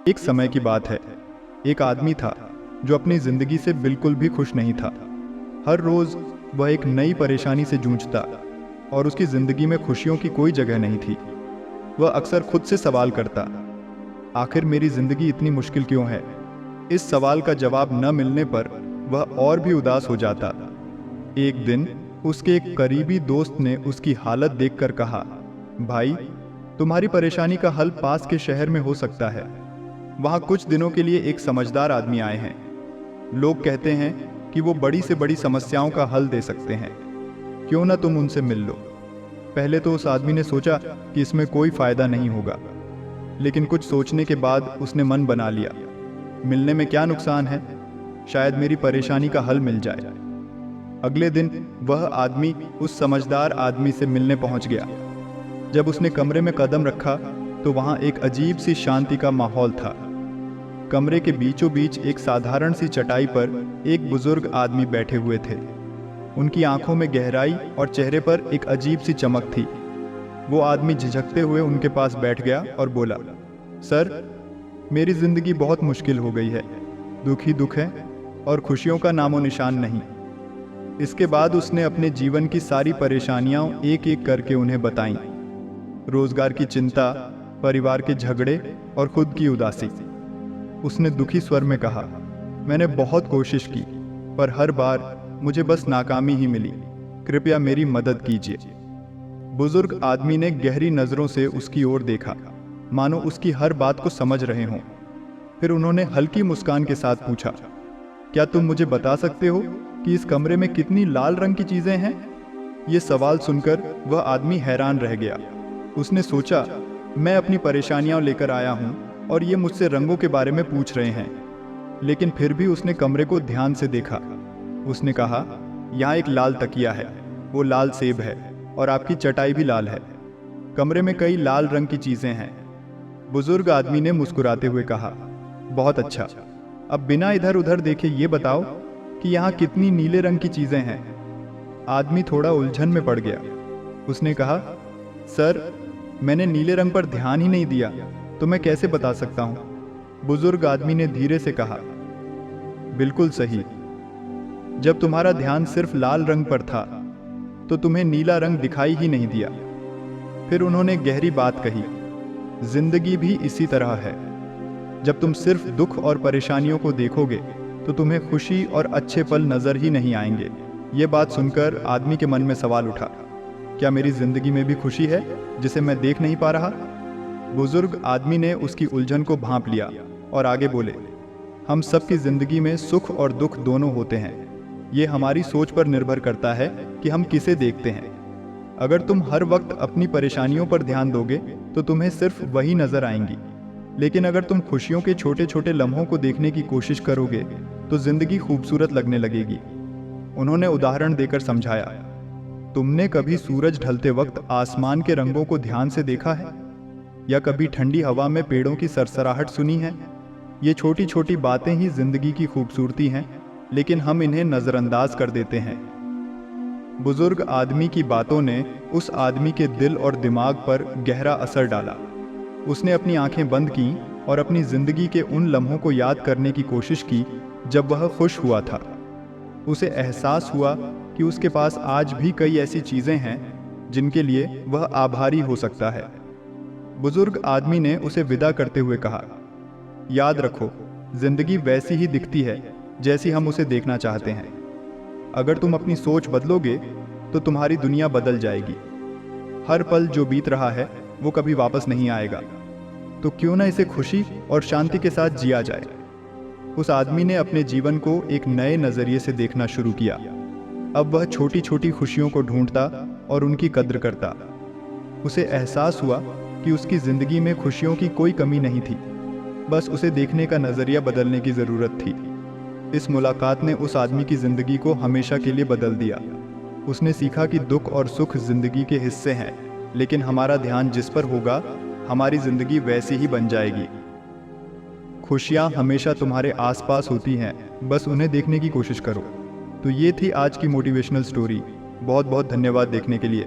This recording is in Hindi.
एक समय की बात है। एक आदमी था जो अपनी जिंदगी से बिल्कुल भी खुश नहीं था। हर रोज वह एक नई परेशानी से जूझता और उसकी जिंदगी में खुशियों की कोई जगह नहीं थी। वह अक्सर खुद से सवाल करता, आखिर मेरी जिंदगी इतनी मुश्किल क्यों है? इस सवाल का जवाब न मिलने पर वह और भी उदास हो जाता। एक दिन उसके एक करीबी दोस्त ने उसकी हालत देखकर कहा, भाई, तुम्हारी परेशानी का हल पास के शहर में हो सकता है। वहां कुछ दिनों के लिए एक समझदार आदमी आए हैं। लोग कहते हैं कि वो बड़ी से बड़ी समस्याओं का हल दे सकते हैं। क्यों ना तुम उनसे मिल लो। पहले तो उस आदमी ने सोचा कि इसमें कोई फायदा नहीं होगा, लेकिन कुछ सोचने के बाद उसने मन बना लिया, मिलने में क्या नुकसान है, शायद मेरी परेशानी का हल मिल जाए। अगले दिन वह आदमी उस समझदार आदमी से मिलने पहुंच गया। जब उसने कमरे में कदम रखा तो वहां एक अजीब सी शांति का माहौल था। कमरे के बीचों बीच एक साधारण सी चटाई पर एक बुजुर्ग आदमी बैठे हुए थे। उनकी आंखों में गहराई और चेहरे पर एक अजीब सी चमक थी। वो आदमी झिझकते हुए उनके पास बैठ गया और बोला, सर, मेरी जिंदगी बहुत मुश्किल हो गई है। दुख ही दुख है और खुशियों का नामो निशान नहीं। इसके बाद उसने अपने जीवन की सारी परेशानियां एक एक करके उन्हें बताईं। रोजगार की चिंता, परिवार के झगड़े और खुद की उदासी। उसने दुखी स्वर में कहा, मैंने बहुत कोशिश की पर हर बार मुझे बस नाकामी ही मिली। कृपया मेरी मदद कीजिए। बुजुर्ग आदमी ने गहरी नजरों से उसकी ओर देखा, मानो उसकी हर बात को समझ रहे हों। फिर उन्होंने हल्की मुस्कान के साथ पूछा, क्या तुम मुझे बता सकते हो कि इस कमरे में कितनी लाल रंग की चीजें हैं? ये सवाल सुनकर वह आदमी हैरान रह गया। उसने सोचा, मैं अपनी परेशानियां लेकर आया हूं और ये मुझसे रंगों के बारे में पूछ रहे हैं। लेकिन फिर भी उसने कमरे को ध्यान से देखा। उसने कहा, यहाँ एक लाल तकिया है, वो लाल सेब है और आपकी चटाई भी लाल है। कमरे में कई लाल रंग की चीजें हैं। बुजुर्ग आदमी ने मुस्कुराते हुए कहा, बहुत अच्छा, अब बिना इधर उधर देखे ये बताओ कि यहाँ कितनी नीले रंग की चीजें हैं? आदमी थोड़ा उलझन में पड़ गया। उसने कहा, सर, मैंने नीले रंग पर ध्यान ही नहीं दिया, तो मैं कैसे बता सकता हूं? बुजुर्ग आदमी ने धीरे से कहा, बिल्कुल सही। जब तुम्हारा ध्यान सिर्फ लाल रंग पर था तो तुम्हें नीला रंग दिखाई ही नहीं दिया। फिर उन्होंने गहरी बात कही, जिंदगी भी इसी तरह है। जब तुम सिर्फ दुख और परेशानियों को देखोगे तो तुम्हें खुशी और अच्छे पल नजर ही नहीं आएंगे। ये बात सुनकर आदमी के मन में सवाल उठा, क्या मेरी जिंदगी में भी खुशी है जिसे मैं देख नहीं पा रहा? बुजुर्ग आदमी ने उसकी उलझन को भांप लिया और आगे बोले, हम सबकी जिंदगी में सुख और दुख दोनों होते हैं। ये हमारी सोच पर निर्भर करता है कि हम किसे देखते हैं। अगर तुम हर वक्त अपनी परेशानियों पर ध्यान दोगे तो तुम्हें सिर्फ वही नजर आएंगी। लेकिन अगर तुम खुशियों के छोटे छोटे लम्हों को देखने की कोशिश करोगे तो जिंदगी खूबसूरत लगने लगेगी। उन्होंने उदाहरण देकर समझाया, तुमने कभी सूरज ढलते वक्त आसमान के रंगों को ध्यान से देखा है? या कभी ठंडी हवा में पेड़ों की सरसराहट सुनी है? ये छोटी छोटी बातें ही जिंदगी की खूबसूरती हैं, लेकिन हम इन्हें नजरअंदाज कर देते हैं। बुजुर्ग आदमी की बातों ने उस आदमी के दिल और दिमाग पर गहरा असर डाला। उसने अपनी आंखें बंद की और अपनी जिंदगी के उन लम्हों को याद करने की कोशिश की जब वह खुश हुआ था। उसे एहसास हुआ कि उसके पास आज भी कई ऐसी चीजें हैं जिनके लिए वह आभारी हो सकता है। बुजुर्ग आदमी ने उसे विदा करते हुए कहा, याद रखो, जिंदगी वैसी ही दिखती है जैसी हम उसे देखना चाहते हैं। अगर तुम अपनी सोच बदलोगे तो तुम्हारी दुनिया बदल जाएगी। हर पल जो बीत रहा है वो कभी वापस नहीं आएगा, तो क्यों ना इसे खुशी और शांति के साथ जिया जाए। उस आदमी ने अपने जीवन को एक नए नजरिए से देखना शुरू किया। अब वह छोटी छोटी खुशियों को ढूंढता और उनकी कद्र करता। उसे एहसास हुआ कि उसकी जिंदगी में खुशियों की कोई कमी नहीं थी, बस उसे देखने का नजरिया बदलने की जरूरत थी। इस मुलाकात ने उस आदमी की जिंदगी को हमेशा के लिए बदल दिया। उसने सीखा कि दुख और सुख जिंदगी के हिस्से हैं, लेकिन हमारा ध्यान जिस पर होगा हमारी जिंदगी वैसी ही बन जाएगी। खुशियाँ हमेशा तुम्हारे आसपास होती हैं, बस उन्हें देखने की कोशिश करो। तो ये थी आज की मोटिवेशनल स्टोरी। बहुत बहुत धन्यवाद देखने के लिए।